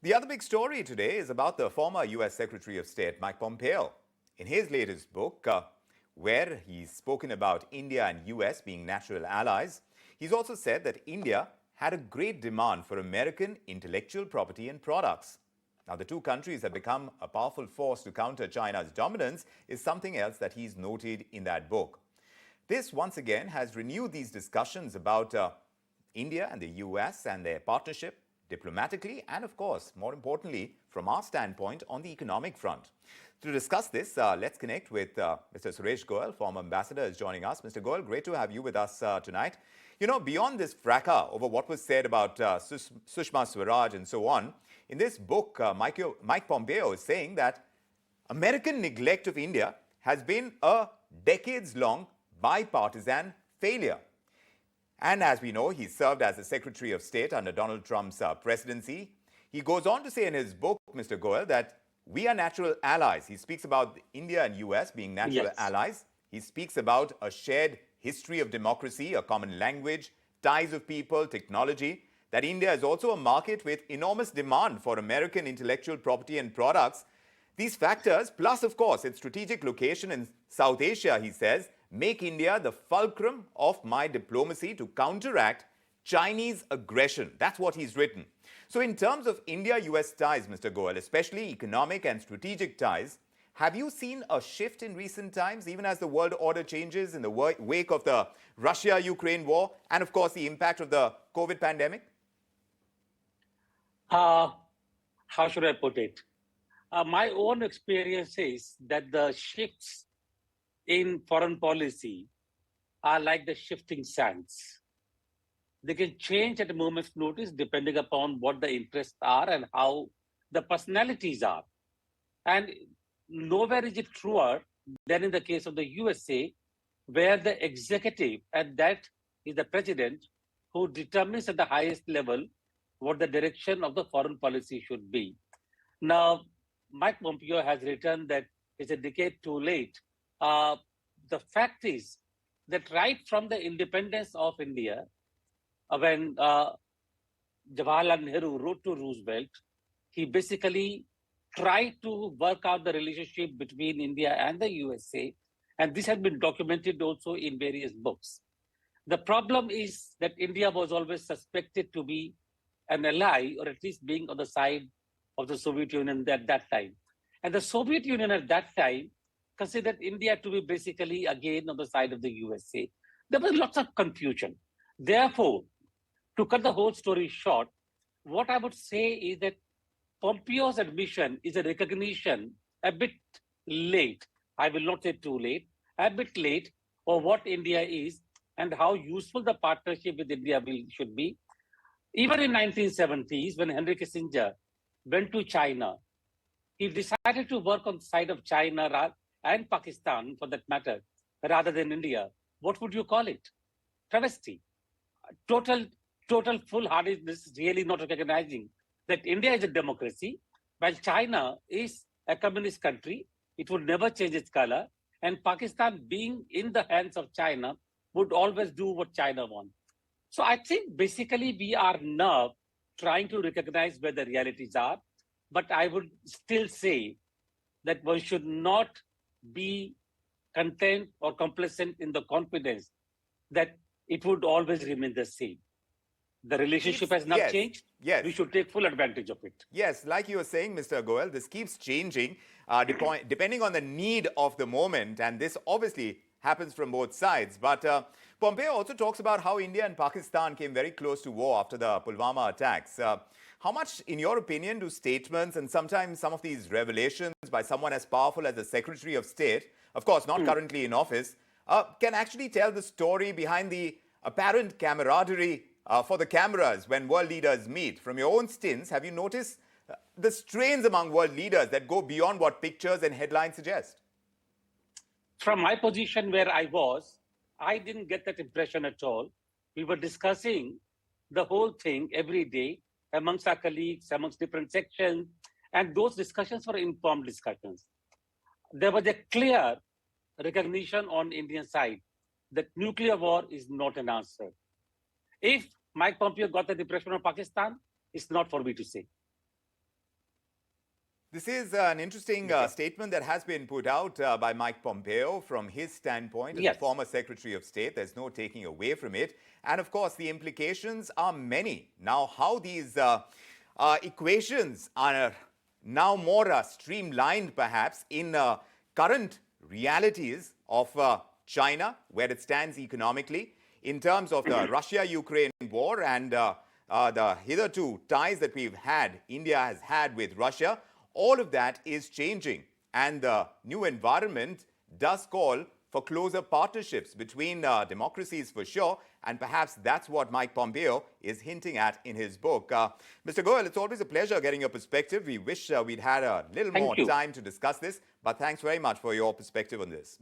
The other big story today is about the former US Secretary of State, Mike Pompeo. In his latest book, where he's spoken about India and US being natural allies, he's also said that India had a great demand for American intellectual property and products. Now, the two countries have become a powerful force to counter China's dominance is something else that he's noted in that book. This, once again, has renewed these discussions about India and the US and their partnership diplomatically and, of course, more importantly, from our standpoint on the economic front. To discuss this, let's connect with Mr. Suresh Goel, former ambassador, is joining us. Mr. Goel, great to have you with us tonight. You know, beyond this fracas over what was said about Sushma Swaraj and so on, in this book, Mike Pompeo is saying that American neglect of India has been a decades-long bipartisan failure. And as we know, he served as the Secretary of State under Donald Trump's presidency. He goes on to say in his book, Mr. Goel, that we are natural allies. He speaks about India and US being natural allies. He speaks about a shared history of democracy, a common language, ties of people, technology, that India is also a market with enormous demand for American intellectual property and products. These factors, plus, of course, its strategic location in South Asia, he says, make India the fulcrum of my diplomacy to counteract Chinese aggression. That's what he's written. So in terms of India-US ties, Mr. Goel, especially economic and strategic ties, have you seen a shift in recent times, even as the world order changes in the wake of the Russia-Ukraine war and, of course, the impact of the COVID pandemic? How should I put it? My own experience is that the shifts in foreign policy are like the shifting sands. They can change at a moment's notice depending upon what the interests are and how the personalities are. And nowhere is it truer than in the case of the USA, where the executive, and that is the president, who determines at the highest level what the direction of the foreign policy should be. Now, Mike Pompeo has written that it's a decade too late. The fact is that right from the independence of India, when Jawaharlal Nehru wrote to Roosevelt, he basically tried to work out the relationship between India and the USA, and this has been documented also in various books. The problem is that India was always suspected to be an ally, or at least being on the side of the Soviet Union at that time. And the Soviet Union at that time considered India to be basically again on the side of the USA. There was lots of confusion. Therefore, to cut the whole story short, what I would say is that Pompeo's admission is a recognition a bit late, I will not say too late, a bit late, of what India is and how useful the partnership with India should be. Even in 1970s, when Henry Kissinger went to China, he decided to work on the side of China and Pakistan, for that matter, rather than India. What would you call it? Travesty. Total foolhardiness, really not recognizing that India is a democracy, while China is a communist country. It would never change its color. And Pakistan, being in the hands of China, would always do what China wants. So I think basically we are now trying to recognize where the realities are. But I would still say that one should not be content or complacent in the confidence that it would always remain the same. The relationship has not changed. Yes. We should take full advantage of it. Yes, like you were saying, Mr. Goel, this keeps changing depending on the need of the moment. And this obviously happens from both sides. But Pompeo also talks about how India and Pakistan came very close to war after the Pulwama attacks. How much, in your opinion, do statements and sometimes some of these revelations by someone as powerful as the Secretary of State, of course not currently in office, can actually tell the story behind the apparent camaraderie for the cameras when world leaders meet? From your own stints, have you noticed the strains among world leaders that go beyond what pictures and headlines suggest? From my position where I was, I didn't get that impression at all. We were discussing the whole thing every day amongst our colleagues, amongst different sections, and those discussions were informed discussions. There was a clear recognition on Indian side that nuclear war is not an answer. If Mike Pompeo got the impression of Pakistan, it's not for me to say. This is an interesting Vikram. statement that has been put out by Mike Pompeo from his standpoint as the Yes. former Secretary of State. There's no taking away from it. And of course, the implications are many. Now, how these equations are now more streamlined, perhaps, in current realities of China, where it stands economically, in terms of the Russia-Ukraine war and the hitherto ties that we've had, India has had with Russia, all of that is changing. And the new environment does call for closer partnerships between democracies for sure. And perhaps that's what Mike Pompeo is hinting at in his book. Mr. Goel, it's always a pleasure getting your perspective. We wish we'd had a little Thank more you. time to discuss this, but thanks very much for your perspective on this.